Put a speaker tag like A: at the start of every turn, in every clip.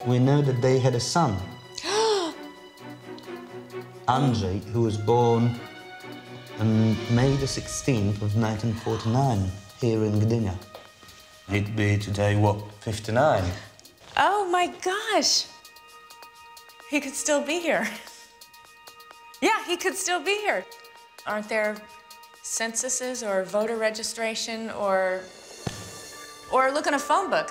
A: We know that they had a son, Andrzej, who was born on May the 16th of 1949 here in Gdynia. He'd be today, what, 59?
B: Oh my gosh! He could still be here. Yeah, he could still be here. Aren't there censuses or voter registration or look in a phone book?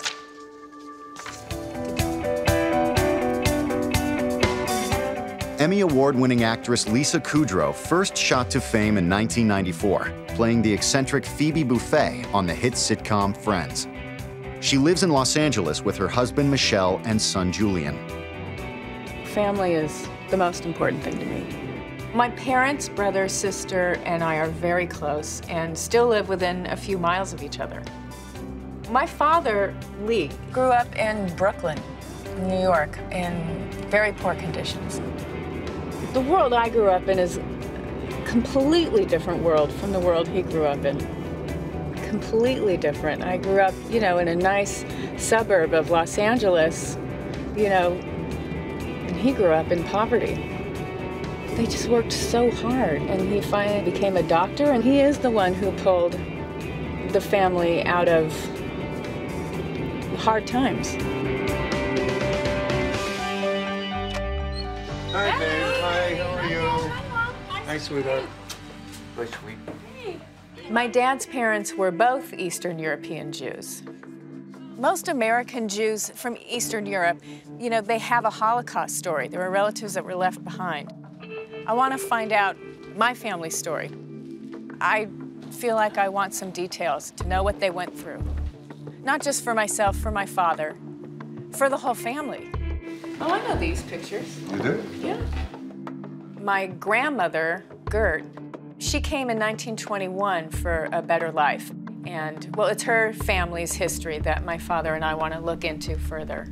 C: Emmy Award-winning actress Lisa Kudrow first shot to fame in 1994, playing the eccentric Phoebe Buffay on the hit sitcom Friends. She lives in Los Angeles with her husband Michelle and son Julian.
B: Family is the most important thing to me. My parents, brother, sister, and I are very close and still live within a few miles of each other. My father, Lee, grew up in Brooklyn, New York, in very poor conditions. The world I grew up in is a completely different world from the world he grew up in. Completely different. I grew up, you know, in a nice suburb of Los Angeles, you know, and he grew up in poverty. They just worked so hard, and he finally became a doctor, and he is the one who pulled the family out of hard times.
D: Hi, babe. Hi, how are you? Hi, sweetheart. Hi, sweet.
B: My dad's parents were both Eastern European Jews. Most American Jews from Eastern Europe, you know, they have a Holocaust story. There were relatives that were left behind. I want to find out my family story. I feel like I want some details to know what they went through. Not just for myself, for my father, for the whole family. Oh, I know these pictures.
D: You do?
B: Yeah. My grandmother, Gert, she came in 1921 for a better life. And, well, it's her family's history that my father and I want to look into further.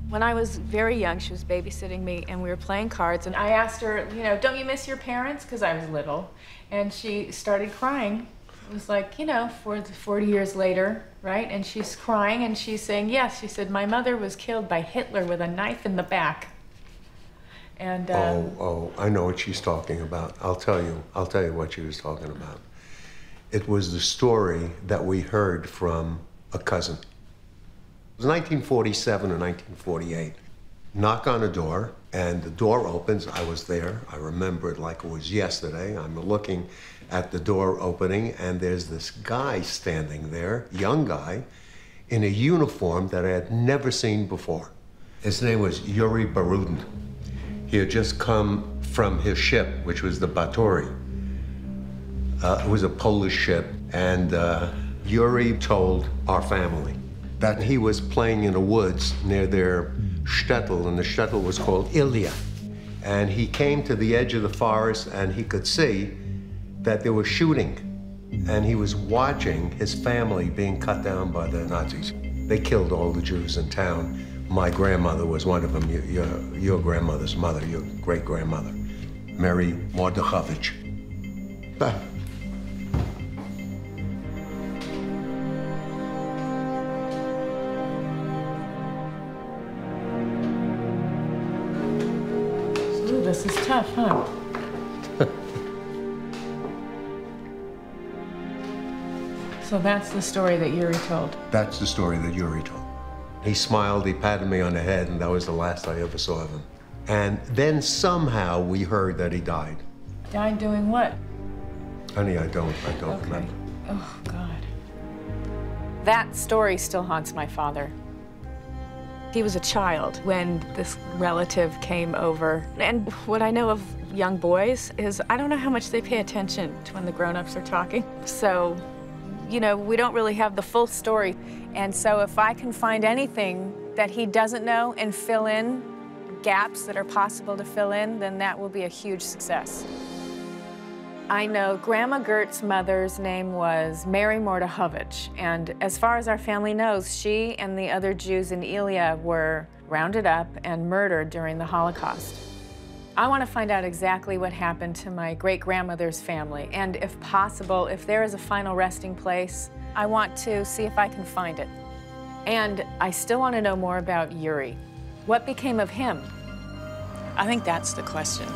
B: When I was very young, she was babysitting me, and we were playing cards, and I asked her, you know, don't you miss your parents? Because I was little. And she started crying. It was like, you know, 40 years later, right? And she's crying, and she's saying, yes. She said, my mother was killed by Hitler with a knife in the back. And,
D: I know what she's talking about. I'll tell you what she was talking about. It was the story that we heard from a cousin. It was 1947 or 1948. Knock on a door, and the door opens. I was there. I remember it like it was yesterday. I'm looking at the door opening, and there's this guy standing there, young guy, in a uniform that I had never seen before. His name was Yuri Birudin. He had just come from his ship, which was the Batory. It was a Polish ship, and Yuri told our family that he was playing in the woods near their shtetl, and the shtetl was called Ilia. And he came to the edge of the forest, and he could see that they were shooting, and he was watching his family being cut down by the Nazis. They killed all the Jews in town. My grandmother was one of them, your grandmother's mother, your great-grandmother, Meri Mordechovich.
B: Ooh, this is tough, huh? So that's the story that Yuri told?
D: That's the story that Yuri told. He smiled, he patted me on the head, and that was the last I ever saw of him. And then somehow we heard that he died.
B: Died doing what?
D: Honey, I don't
B: Okay.
D: remember.
B: Oh, God. That story still haunts my father. He was a child when this relative came over. And what I know of young boys is I don't know how much they pay attention to when the grown-ups are talking. So, you know, we don't really have the full story. And so if I can find anything that he doesn't know and fill in gaps that are possible to fill in, then that will be a huge success. I know Grandma Gert's mother's name was Meri Mordechovich, and as far as our family knows, she and the other Jews in Ilia were rounded up and murdered during the Holocaust. I want to find out exactly what happened to my great-grandmother's family, and if possible, if there is a final resting place, I want to see if I can find it And I still want to know more about Yuri. What became of him?
E: I think that's the question.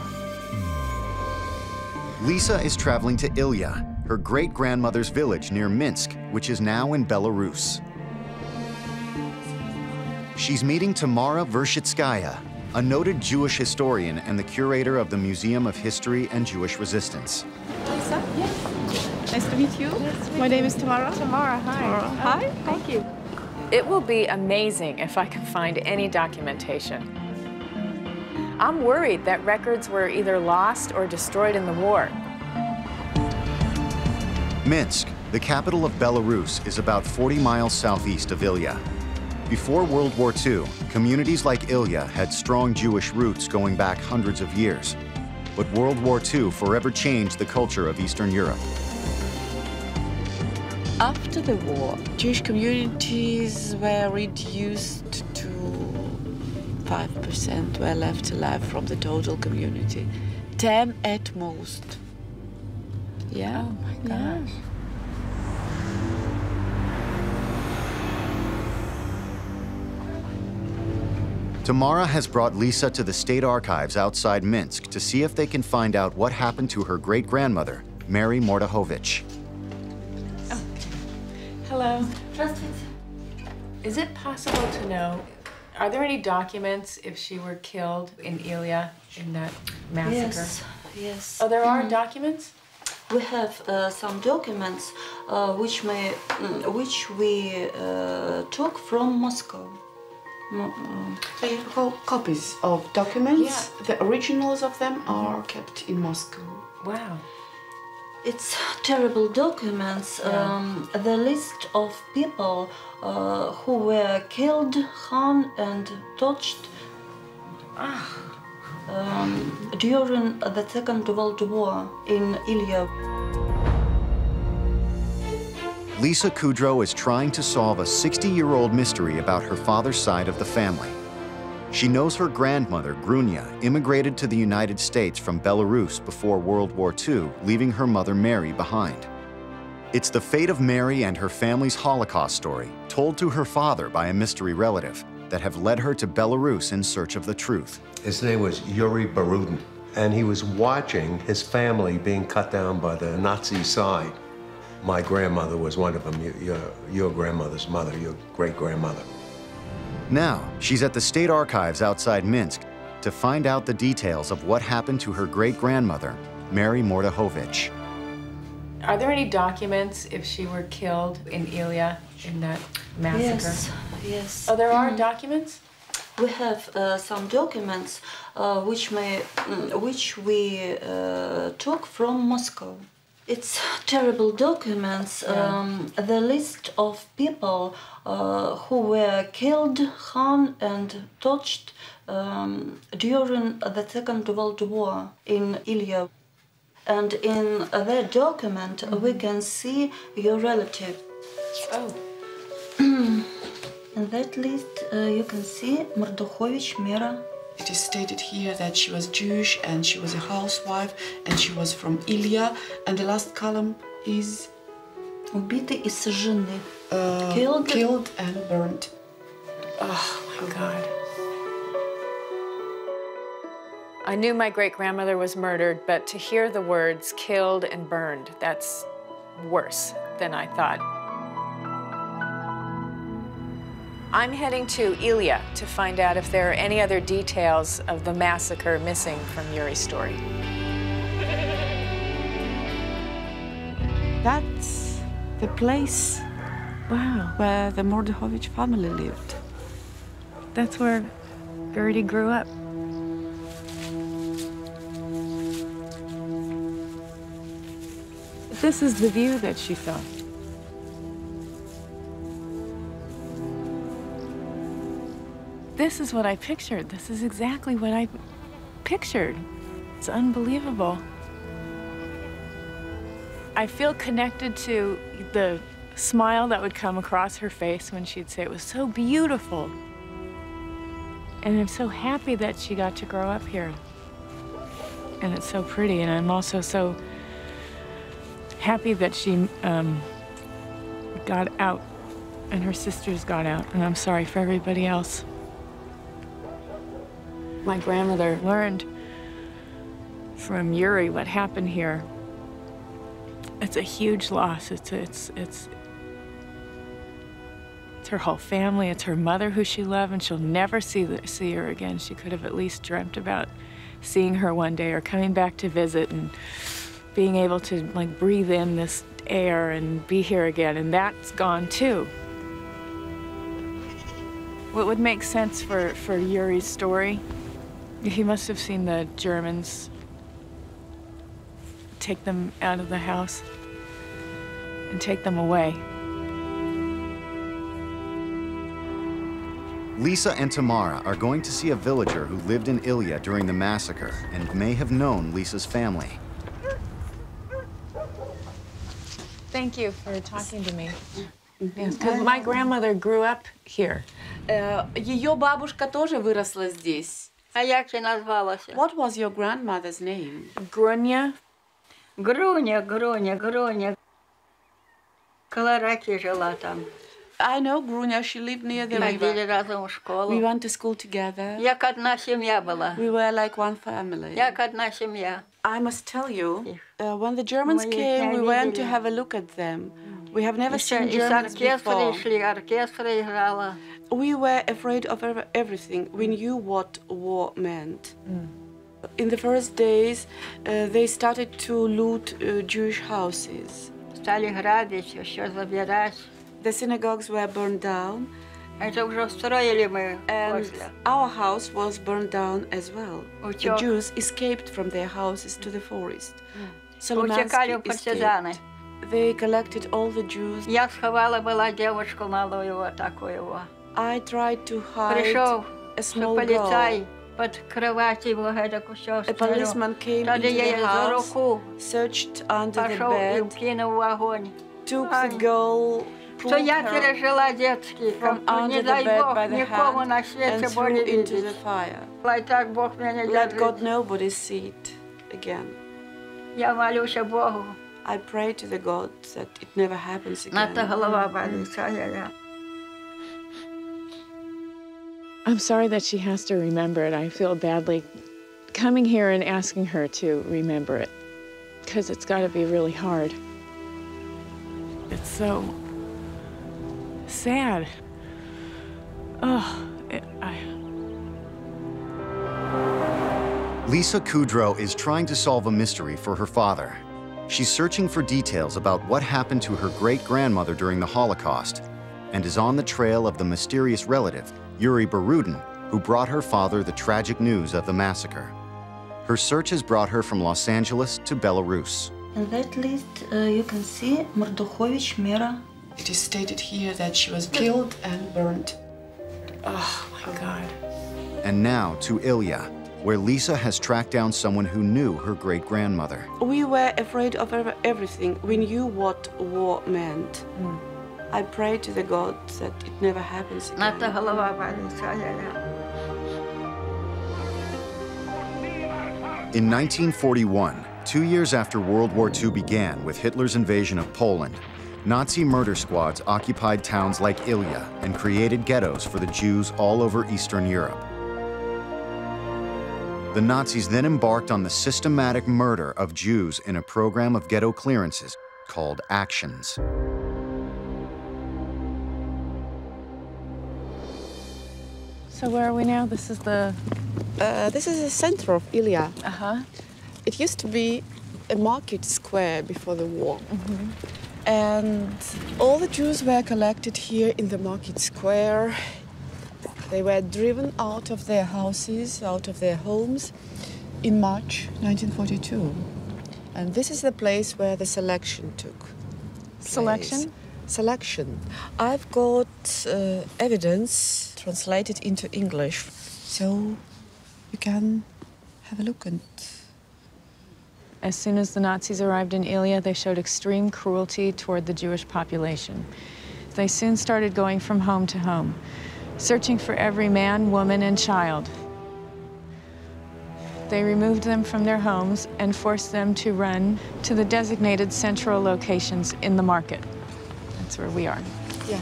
C: Lisa is traveling to Ilia, her great-grandmother's village near Minsk, which is now in Belarus. She's meeting Tamara Vershitskaya, a noted Jewish historian and the curator of the Museum of History and Jewish Resistance.
F: Lisa? Yes. Nice to meet you. My name is Tamara.
B: Tamara, hi.
F: Tamara. Hi.
B: Thank you. It will be amazing if I can find any documentation. I'm worried that records were either lost or destroyed in the war.
C: Minsk, the capital of Belarus, is about 40 miles southeast of Ilia. Before World War II, communities like Ilia had strong Jewish roots going back hundreds of years. But World War II forever changed the culture of Eastern Europe.
E: After the war, Jewish communities were reduced to 5% were left alive from the total community. 10 at most. Yeah.
B: Oh my gosh.
C: Tamara has brought Lisa to the state archives outside Minsk to see if they can find out what happened to her great-grandmother, Meri Mordechovich.
B: Oh. Hello. Is it possible to know, are there any documents if she were killed in Ilia in that massacre?
G: Yes, yes.
B: Oh, there are documents?
G: We have some documents which we took from Moscow.
F: They have copies of documents.
B: Yeah.
F: The originals of them are kept in Moscow.
B: Wow.
G: It's terrible documents.
B: Yeah.
G: The list of people who were killed, hung and tortured during the Second World War in Ilia.
C: Lisa Kudrow is trying to solve a 60-year-old mystery about her father's side of the family. She knows her grandmother, Grunia, immigrated to the United States from Belarus before World War II, leaving her mother, Meri, behind. It's the fate of Meri and her family's Holocaust story, told to her father by a mystery relative, that have led her to Belarus in search of the truth.
D: His name was Yuri Birudin, and he was watching his family being cut down by the Nazi side. My grandmother was one of them, your grandmother's mother, your great-grandmother.
C: Now, she's at the state archives outside Minsk to find out the details of what happened to her great-grandmother, Meri Mordechovich.
B: Are there any documents if she were killed in Ilia in that massacre?
G: Yes, yes.
B: Oh, there are documents?
G: We have some documents which we took from Moscow. It's terrible documents.
B: Yeah.
G: The list of people who were killed, hung and tortured during the Second World War in Ilia. And in that document, we can see your relative.
B: Oh.
G: In that list, you can see Mordechovich Mera.
F: It is stated here that she was Jewish and she was a housewife and she was from Ilia. And the last column is
G: Убиты и сожжены.
F: killed and burned.
B: Oh my God. I knew my great-grandmother was murdered, but to hear the words killed and burned, that's worse than I thought. I'm heading to Ilia to find out if there are any other details of the massacre missing from Yuri's story.
E: That's the place,
B: Wow,
E: where the Mordechovich family lived.
B: that's where Gertrude grew up. This is the view that she saw. This is what I pictured. This is exactly what I pictured. It's unbelievable. I feel connected to the smile that would come across her face when she'd say it was so beautiful. And I'm so happy that she got to grow up here. And it's so pretty, and I'm also so happy that she got out And her sisters got out, and I'm sorry for everybody else. My grandmother learned from Yuri what happened here. It's a huge loss. It's her whole family. It's her mother who she loved, and she'll never see her again. She could have at least dreamt about seeing her one day or coming back to visit and being able to like breathe in this air and be here again, and that's gone too. What would make sense for Yuri's story? He must have seen the Germans take them out of the house and take them away.
C: Lisa and Tamara are going to see a villager who lived in Ilia during the massacre and may have known Lisa's family.
B: Thank you for talking to me. Yes, because my grandmother grew up here.
E: Ее бабушка тоже выросла здесь.
F: А як ти назвалася?
E: What was your grandmother's name?
B: Grunia.
F: Груня. Коло раки жила там.
E: I know Grunia, she lived near the
F: Ходили
E: river.
F: разом в школу.
E: We went to school together.
F: Як одна сім'я була.
E: We were like one family.
F: Як одна сім'я.
E: I must tell you, when the Germans came, we went to have a look at them. We have never seen
F: І з
E: Germans
F: оркестру
E: before.
F: йшли, оркестр грала.
E: We were afraid of everything. We knew what war meant. In the first days, they started to loot Jewish houses.
F: Стали грабить, що забирать.
E: The synagogues were burned down,
F: Это уже строили мы
E: and
F: после.
E: our house was burned down as well. The
F: Утек.
E: Jews escaped from their houses to the forest.
F: Утекали
E: Solomansky
F: в партизаны.
E: escaped. They collected all the Jews.
F: Я сховала была девочку малую вот такую вот.
E: I tried to hide
F: Пришел
E: a small
F: полицай
E: girl.
F: под кровать его это все
E: A policeman came
F: Тогда
E: into
F: я
E: the
F: ее за
E: house,
F: руку
E: searched under the
F: пошел и
E: bed,
F: кинул в огонь.
E: took the girl,
F: Что
E: pulled
F: я
E: her
F: пережила детский,
E: from
F: как
E: under
F: не
E: the
F: дай
E: bed
F: Бог
E: by the
F: никому на
E: hand
F: свете
E: and
F: более
E: threw into the
F: видеть.
E: fire.
F: И так Бог меня
E: Let God
F: держит.
E: nobody see it again.
F: Я молюсь Богу.
E: I pray to the God that it never happens
F: На-то
E: again.
F: голова болит, я.
B: I'm sorry that she has to remember it. I feel badly coming here and asking her to remember it, because it's got to be really hard. It's so sad.
C: Lisa Kudrow is trying to solve a mystery for her father. She's searching for details about what happened to her great-grandmother during the Holocaust and is on the trail of the mysterious relative, Yuri Birudin, who brought her father the tragic news of the massacre. Her search has brought her from Los Angeles to Belarus.
G: In that list, you can see Mordukhovich Mera.
F: It is stated here that she was killed and burned.
B: Oh my God.
C: And now to Ilia, where Lisa has tracked down someone who knew her great-grandmother.
E: We were afraid of everything. We knew what war meant. I pray to the God that it never happens again.
F: На-то голова болит, я.
C: In 1941, 2 years after World War II began with Hitler's invasion of Poland, Nazi murder squads occupied towns like Ilia and created ghettos for the Jews all over Eastern Europe. The Nazis then embarked on the systematic murder of Jews in a program of ghetto clearances called Actions.
B: So where are we now? This is the...
E: This is the center of Ilia.
B: Uh-huh.
E: It used to be a market square before the war. And all the Jews were collected here in the market square. They were driven out of their houses, out of their homes in March 1942. And this is the place where the selection took place.
B: Selection?
E: Selection. I've got evidence translated into English, so you can have a look. And
B: As soon as the Nazis arrived in Ilia, they showed extreme cruelty toward the Jewish population. They soon started going from home to home, searching for every man, woman, and child. They removed them from their homes and forced them to run to the designated central locations in the market. That's where we are.
E: yeah.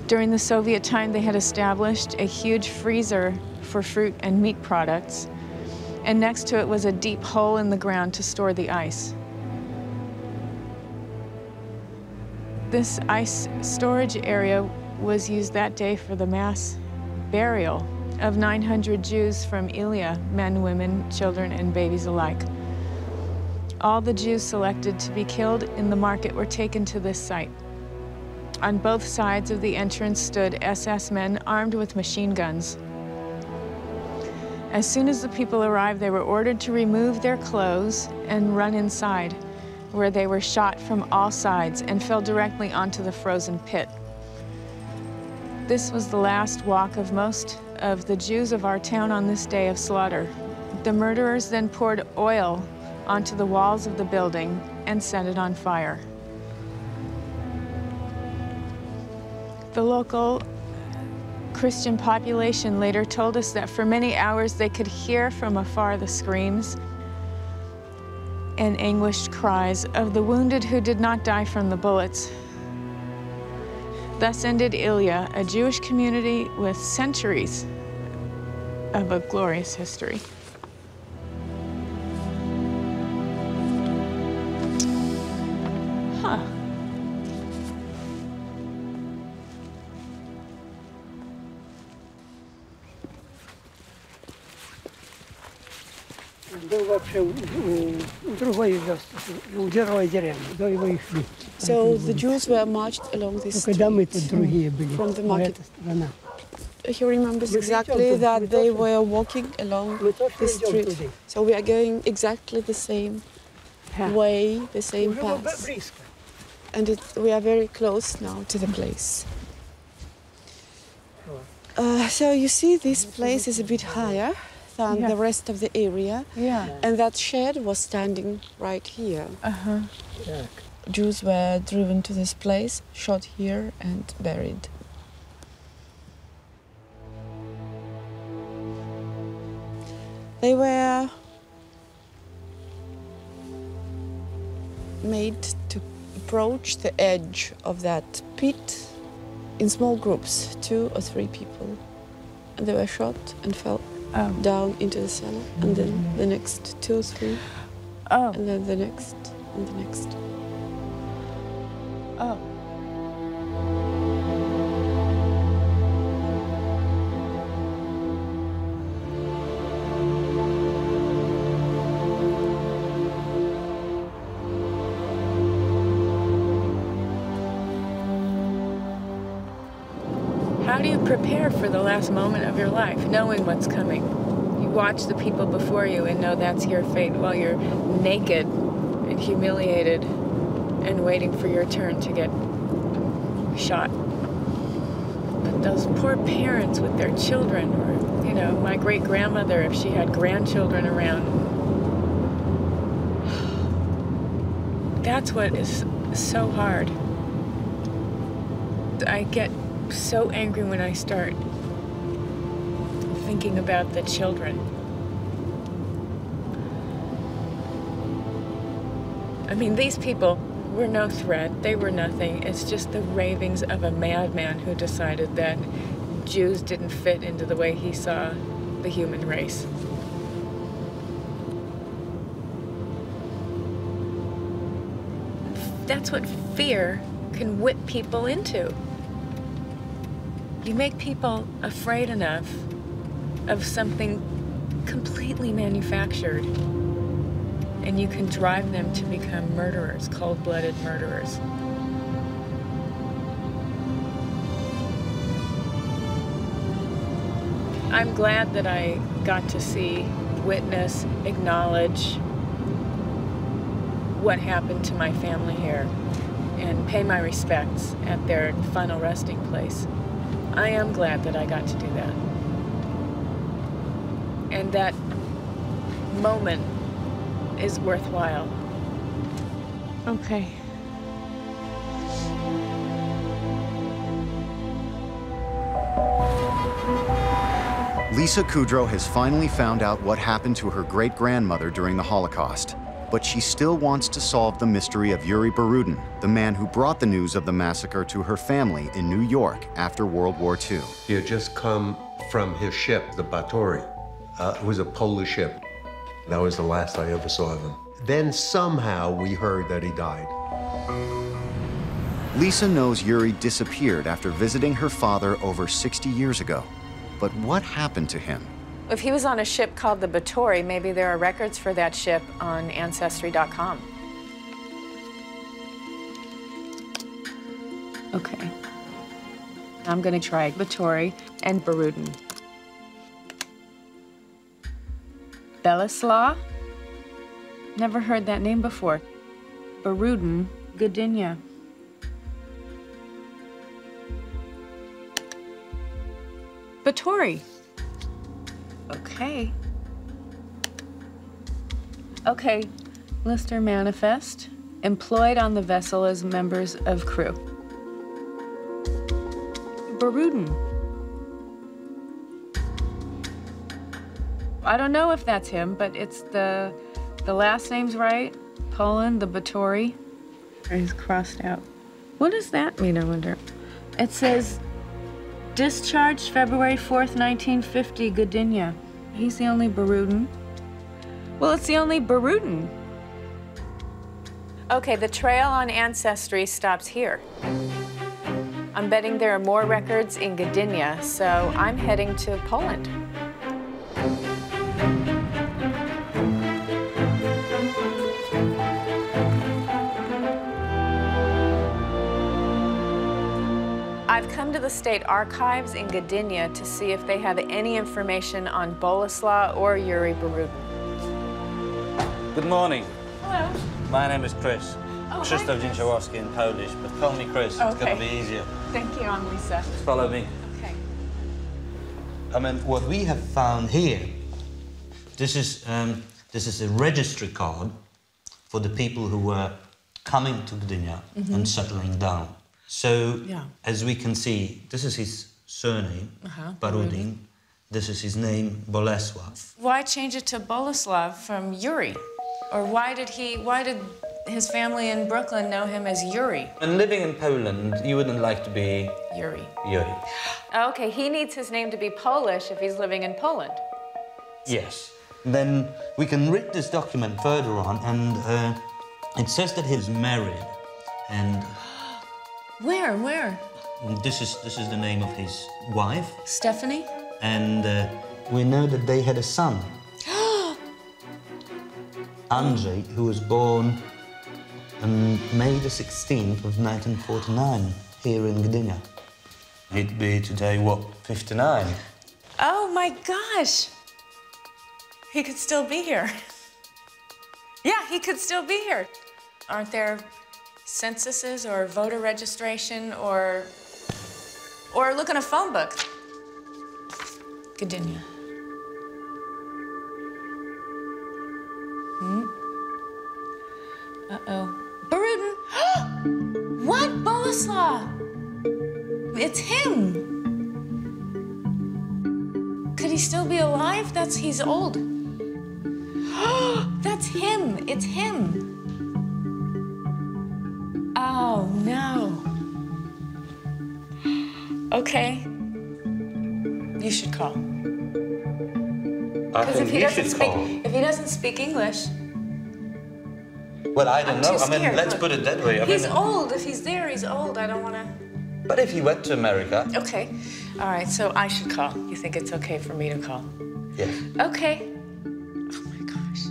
B: During the Soviet time, they had established a huge freezer for fruit and meat products, and next to it was a deep hole in the ground to store the ice. This ice storage area was used that day for the mass burial of 900 Jews from Ilia, men, women, children, and babies alike. All the Jews selected to be killed in the market were taken to this site. On both sides of the entrance stood SS men armed with machine guns. As soon as the people arrived, they were ordered to remove their clothes and run inside, where they were shot from all sides and fell directly onto the frozen pit. This was the last walk of most of the Jews of our town on this day of slaughter. The murderers then poured oil onto the walls of the building and set it on fire. The local Christian population later told us that for many hours they could hear from afar the screams and anguished cries of the wounded who did not die from the bullets. Thus ended Ilia, a Jewish community with centuries of a glorious history. Huh.
E: So the Jews were marched along this street from the market. He remembers exactly that they were walking along this street. So we are going exactly the same way, the same path. And we are very close now to the place. So you see, this place is a bit higher than the rest of the area. And that shed was standing right here. Jews were driven to this place, shot here and buried. They were made to approach the edge of that pit in small groups, 2 or 3 people. And they were shot and fell down into the cellar, and then the next 2 or 3, and then the next, and the next.
B: How do you prepare for the last moment of your life, knowing what's coming? You watch the people before you and know that's your fate while you're naked and humiliated and waiting for your turn to get shot. But those poor parents with their children, or, you know, my great-grandmother, if she had grandchildren around, that's what is so hard. I get so angry when I start thinking about the children. I mean, these people were no threat. They were nothing. It's just the ravings of a madman who decided that Jews didn't fit into the way he saw the human race. That's what fear can whip people into. You make people afraid enough of something completely manufactured, and you can drive them to become murderers, cold-blooded murderers. I'm glad that I got to see, witness, acknowledge what happened to my family here and pay my respects at their final resting place. I am glad that I got to do that. And that moment is worthwhile. Okay.
C: Lisa Kudrow has finally found out what happened to her great-grandmother during the Holocaust. but she still wants to solve the mystery of Yuri Birudin, the man who brought the news of the massacre to her family in New York after World War II.
D: He had just come from his ship, the Batory. It was a Polish ship. That was the last I ever saw of him. Then somehow we heard that he died.
C: Lisa knows Yuri disappeared after visiting her father over 60 years ago. But what happened to him?
B: If he was on a ship called the Batory, maybe there are records for that ship on Ancestry.com. Okay. I'm gonna try Batory and Birudin. Bolaslaw? Never heard that name before. Birudin, Gdynia. Batory. Okay. Okay, Lister manifest. Employed on the vessel as members of crew. Birudin. I don't know if that's him, but it's the last name's right. Poland, the Batory. He's crossed out. What does that mean, I wonder? It says, discharged February 4th, 1950, Gdynia. He's the only Birudin. Well, it's the only Birudin. Okay, the trail on Ancestry stops here. I'm betting there are more records in Gdynia, so I'm heading to Poland. I've come to the state archives in Gdynia to see if they have any information on Bolaslaw or Yuri Birudin.
A: Good morning.
B: Hello.
A: My name is Chris. Krzysztof Dzięciołowski in Polish, but call me Chris. It's gonna be easier.
B: Thank you, I'm Lisa.
A: Follow me.
B: Okay.
A: I mean, what we have found here, this is a registry card for the people who were coming to Gdynia and settling down. So, as we can see, this is his surname, Birudin. This is his name, Bolaslaw.
B: Why change it to Bolaslaw from Yuri? Or why did his family in Brooklyn know him as Yuri?
A: And living in Poland, you wouldn't like to be
B: Yuri.
A: Yuri.
B: Okay, he needs his name to be Polish if he's living in Poland.
A: Yes. Then we can read this document further on, and it says that he's married, and
B: Where?
A: this is the name of his wife,
B: Stephanie?
A: and we know that they had a son, Andrzej, who was born on May the 16th of 1949 here in Gdynia. He'd be today, what, 59?
B: Oh my gosh! He could still be here. Yeah, he could still be here. Aren't there censuses or voter registration or look in a phone book? Gdynia. Uh-oh. Birudin! What? Bolaslaw! It's him! Could he still be alive? He's old. That's him! It's him! Oh, no. Okay. You should call.
A: I think you should call.
B: If he doesn't speak English.
A: Well, I don't know.
B: Too scared,
A: I mean, let's put it that way.
B: He's old. If he's there, he's old. I don't want to.
A: But if he went to America.
B: Okay. All right, so I should call. You think it's okay for me to call?
A: Yes.
B: Okay. Oh my gosh.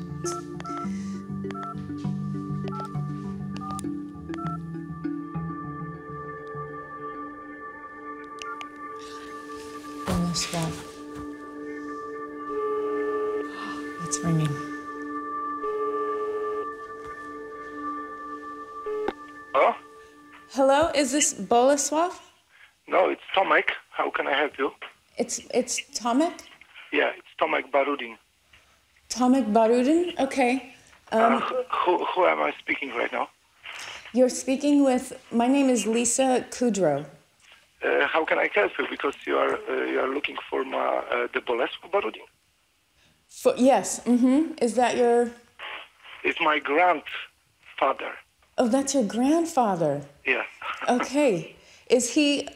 B: Bolaslaw. It's ringing.
H: Hello?
B: Hello, is this Bolaslaw?
H: No, it's Tomek. How can I help you?
B: It's Tomek?
H: Yeah, it's Tomek Birudin.
B: Tomek Birudin? Okay.
H: Who am I speaking right now?
B: You're speaking with, my name is Lisa Kudrow.
H: How can I help you? Because you are looking for the Bolaslaw Birudin?
B: Yes, Is that your
H: It's my grandfather.
B: Oh, that's your grandfather.
H: Yeah.
B: Okay. Is he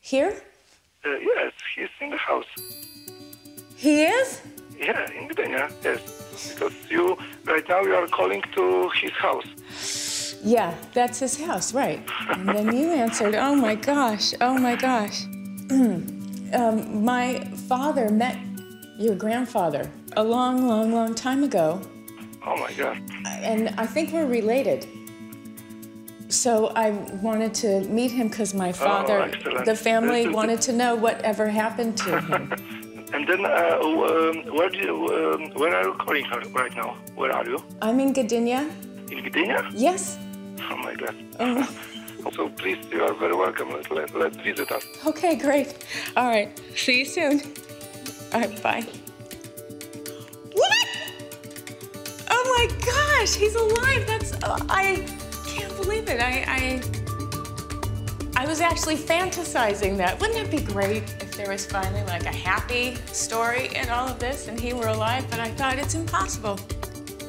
B: here?
H: Yes, he's in the house.
B: He is?
H: Yeah, in Gdynia, yes. Because right now you are calling to his house.
B: Yeah, that's his house, right. And then you answered, oh my gosh, oh my gosh. My father met your grandfather a long, long, long time ago.
H: Oh my God.
B: And I think we're related. So I wanted to meet him because my father, the family wanted to know whatever happened to him.
H: And then, where are you calling her right now? Where are you?
B: I'm in Gdynia.
H: In Gdynia?
B: Yes.
H: Oh my God.
B: Oh.
H: So please, you are very welcome. Let's visit us.
B: Okay, great. All right. See you soon. All right, bye. What? Oh my gosh, he's alive. That's, I can't believe it. I was actually fantasizing that. Wouldn't it be great if there was finally like a happy story in all of this and he were alive? But I thought it's impossible.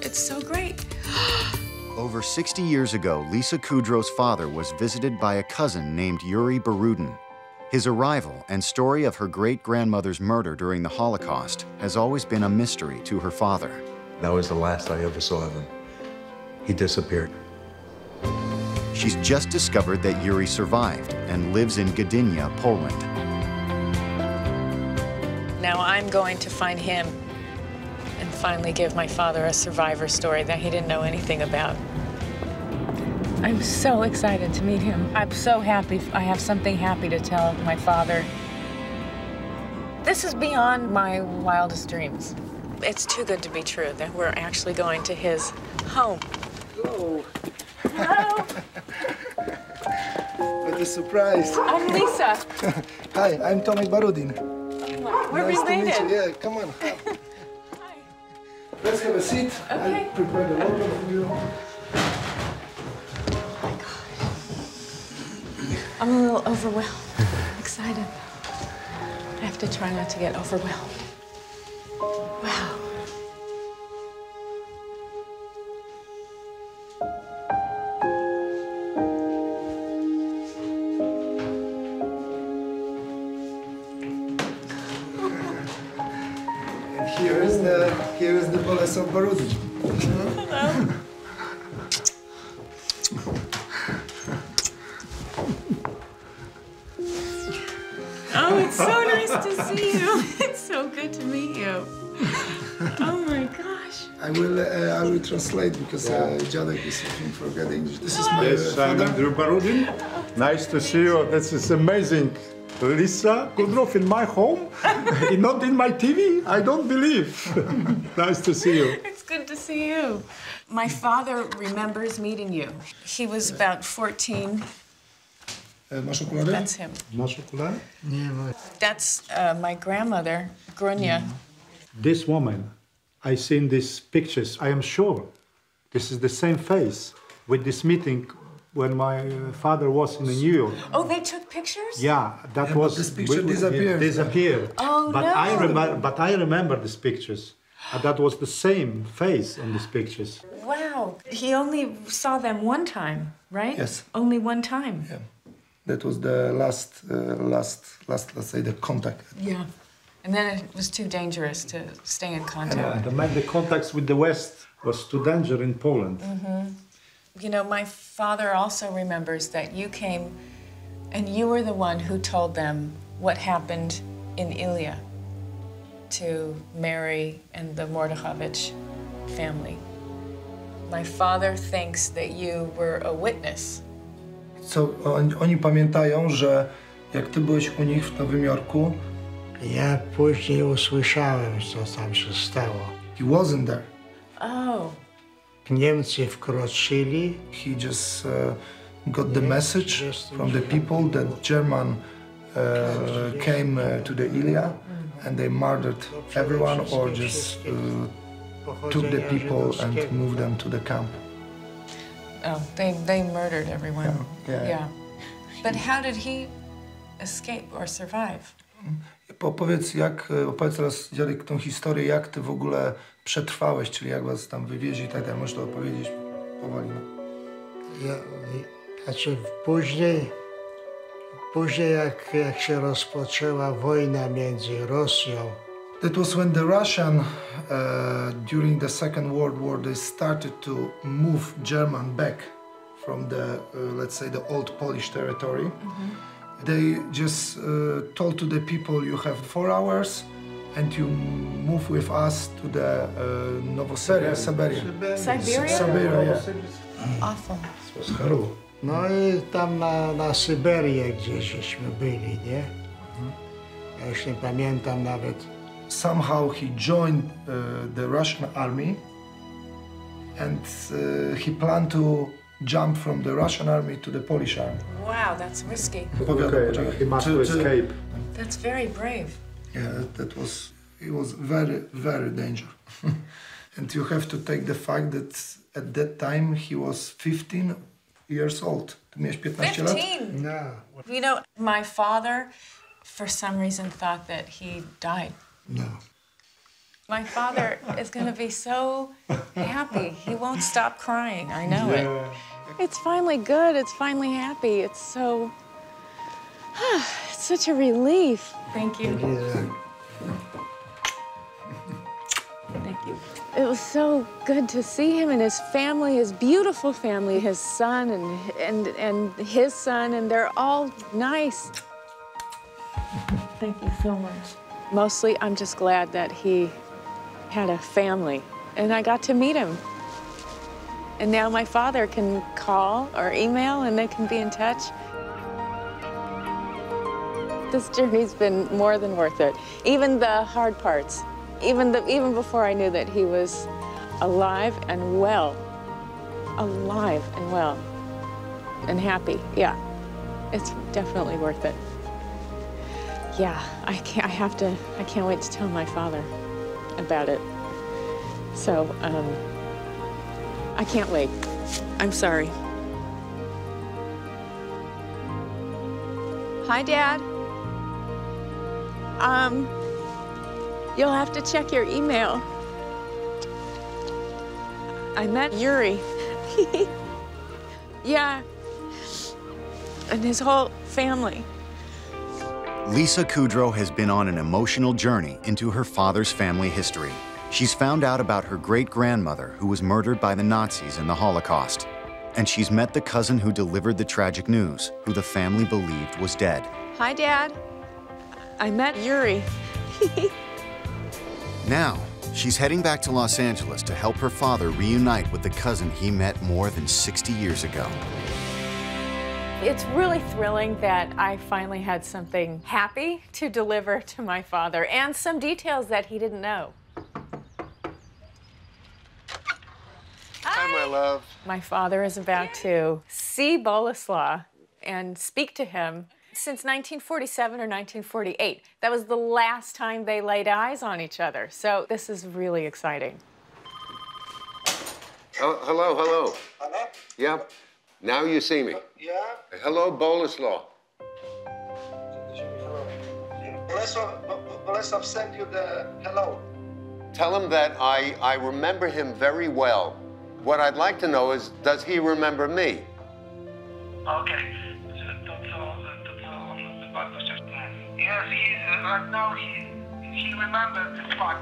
B: It's so great.
C: Over 60 years ago, Lisa Kudrow's father was visited by a cousin named Yuri Birudin. His arrival and story of her great-grandmother's murder during the Holocaust has always been a mystery to her father.
D: That was the last I ever saw of him. He disappeared.
C: She's just discovered that Yuri survived and lives in Gdynia, Poland.
B: Now I'm going to find him and finally give my father a survivor story that he didn't know anything about. I'm so excited to meet him. I'm so happy. I have something happy to tell my father. This is beyond my wildest dreams. It's too good to be true that we're actually going to his home.
I: Hello.
B: Hello.
I: What a surprise.
B: I'm Lisa.
I: Hi, I'm Tommy Birudin.
B: We're
I: nice
B: related.
I: To meet you. Yeah, come on.
B: Hi.
I: Let's have a seat.
B: Okay.
I: I'll prepare the water for you.
B: I'm a little overwhelmed. I'm excited. I have to try not to get overwhelmed. Wow.
I: And here is the Bolaslaw Birudin.
B: Hello. Oh, it's so nice to see you. It's so good to meet you. Oh my gosh.
I: I will translate because Jadek is looking for good English. This is my
J: Yes, I'm
I: father.
J: Andrew Birudin. Nice to see you. This is amazing. Lisa Kudrow in my home, not in my TV. I don't believe. Nice to see you.
B: It's good to see you. My father remembers meeting you. He was about 14.
I: Masz okulary?
B: That's him.
J: Masz okulary?
B: That's my grandmother, Grunia.
J: This woman, I seen these pictures. I am sure this is the same face with this meeting when my father was in New York.
B: Oh, they took pictures?
J: Yeah, that
I: Yeah,
J: was.
I: but this picture disappeared.
J: Disappeared.
B: Oh,
J: but
B: no.
J: I remember these pictures. That was the same face on these pictures.
B: Wow. He only saw them one time, right?
I: Yes.
B: Only one time.
I: Yeah. That was the last, let's say, the contact.
B: Yeah. And then it was too dangerous to stay in contact.
J: The contacts with the West was too dangerous in Poland.
B: Mm-hmm. You know, my father also remembers that you came and you were the one who told them what happened in Ilia to Meri and the Mordechowicz family. My father thinks that you were a witness.
I: Co oni pamiętają, że jak ty byłeś u nich w Nowym Jorku,
K: Ja później usłyszałem, co tam się stało.
I: he wasn't there.
B: Oh.
K: Niemcy wkroczyli.
I: He just got the message from the people that German came to the Ilia and they murdered everyone or just took the people and moved them to the camp.
B: Oh, they murdered everyone.
I: Yeah.
B: But how did he escape or survive?
I: Opowiedz teraz, dziadek, tą historię, jak ty w ogóle przetrwałeś, czyli jak was tam wywieźli, tak dalej. Możesz to opowiedzieć powoli. No.
K: Znaczy później jak się rozpoczęła wojna między Rosją.
I: That was when the Russian, during the Second World War, they started to move German back from the, let's say, the old Polish territory. They just told to the people, you have 4 hours and you move with us to the Siberia.
B: Siberia?
I: Siberia, yeah.
B: Awful.
K: No i tam na Syberię gdzieśmy byli, nie? Ja już nie pamiętam nawet.
I: Somehow he joined the Russian army and he planned to jump from the Russian army to the Polish army.
B: Wow, that's risky.
J: He must escape.
B: That's very brave.
I: Yeah, it was very, very dangerous. And you have to take the fact that at that time he was 15 years old. Ty miałeś 15 lat?
B: 15?
K: No.
B: You know, my father, for some reason, thought that he died.
K: No.
B: My father is going to be so happy. He won't stop crying. I know it. It's finally good. It's finally happy. It's so... it's such a relief. Thank you. Thank you. It was so good to see him and his family, his beautiful family, his son and his son, and they're all nice. Thank you so much. Mostly, I'm just glad that he had a family, and I got to meet him. And now my father can call or email, and they can be in touch. This journey's been more than worth it. Even the hard parts, even before I knew that he was alive and well, and happy. Yeah, it's definitely worth it. Yeah, I can't wait to tell my father about it. So, I can't wait. I'm sorry. Hi, Dad. You'll have to check your email. I met Yuri. Yeah, and his whole family.
C: Lisa Kudrow has been on an emotional journey into her father's family history. She's found out about her great-grandmother who was murdered by the Nazis in the Holocaust. And she's met the cousin who delivered the tragic news, who the family believed was dead.
B: Hi, Dad. I met Yuri.
C: Now, she's heading back to Los Angeles to help her father reunite with the cousin he met more than 60 years ago.
B: It's really thrilling that I finally had something happy to deliver to my father and some details that he didn't know.
D: Hi, my love.
B: My father is about to see Bolaslaw and speak to him since 1947 or 1948. That was the last time they laid eyes on each other. So this is really exciting.
D: Oh, hello, hello.
I: Hello?
D: Yeah, now you see me.
I: Yeah?
D: Hello, Bolaslaw.
I: Bolaslaw sent you the hello.
D: Tell him that I remember him very well. What I'd like to know is, does he remember me?
H: Okay. Yes, right now he remembers the fact.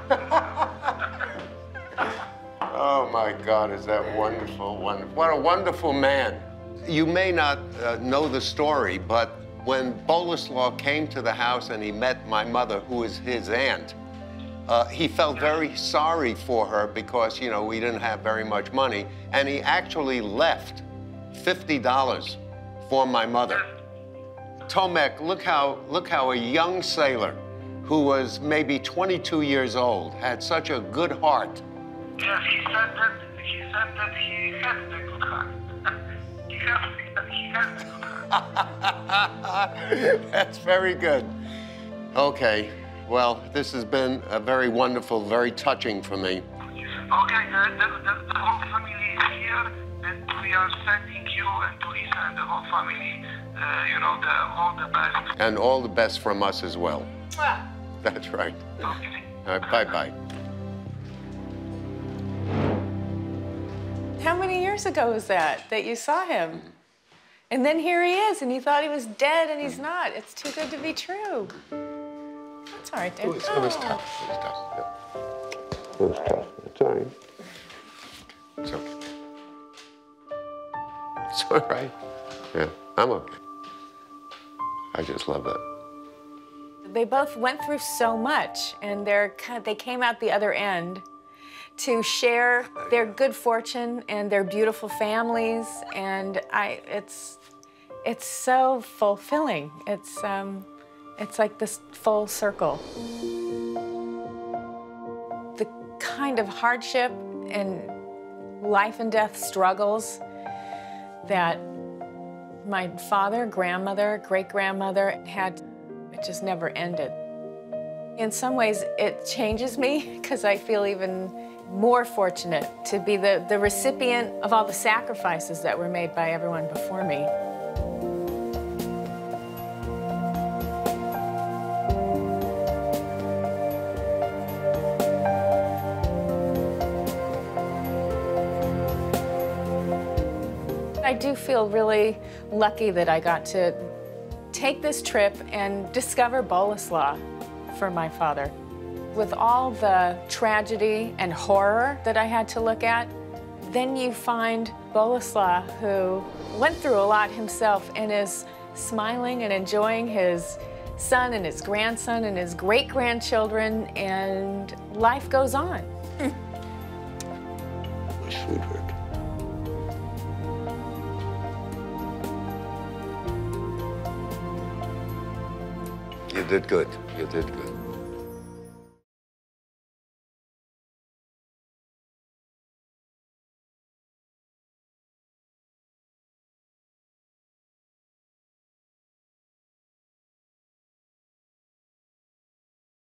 D: Oh my God, is that wonderful, wonderful. What a wonderful man. You may not know the story, but when Bolaslaw came to the house and he met my mother, who is his aunt, he felt very sorry for her because, you know, we didn't have very much money, and he actually left $50 for my mother. Tomek, look how a young sailor who was maybe 22 years old had such a good heart.
H: Yes, he said that he has the good heart. he has the good heart.
D: That's very good. Okay, well, this has been a very wonderful, very touching for me.
H: Okay, the whole family is here, and we are sending you and to Lisa and the whole family, you know, all the best.
D: And all the best from us as well. That's right.
H: Okay.
D: All right, bye-bye.
B: How many years ago was that you saw him? And then here he is, and you thought he was dead, and he's not. It's too good to be true. That's all right, Dave.
D: It was tough. It was tough. Yeah. It was tough. It's all right. It's okay. It's all right. Yeah, I'm okay. I just love that.
B: They both went through so much, and they came out the other end to share their good fortune and their beautiful families, and it's so fulfilling. It's like this full circle. The kind of hardship and life and death struggles that my father, grandmother, great-grandmother had, it just never ended. In some ways, it changes me because I feel even more fortunate to be the recipient of all the sacrifices that were made by everyone before me. I do feel really lucky that I got to take this trip and discover Bolaslaw for my father. With all the tragedy and horror that I had to look at, then you find Bolaslaw, who went through a lot himself and is smiling and enjoying his son and his grandson and his great-grandchildren, and life goes on.
D: My sweetheart. You did good. You did good.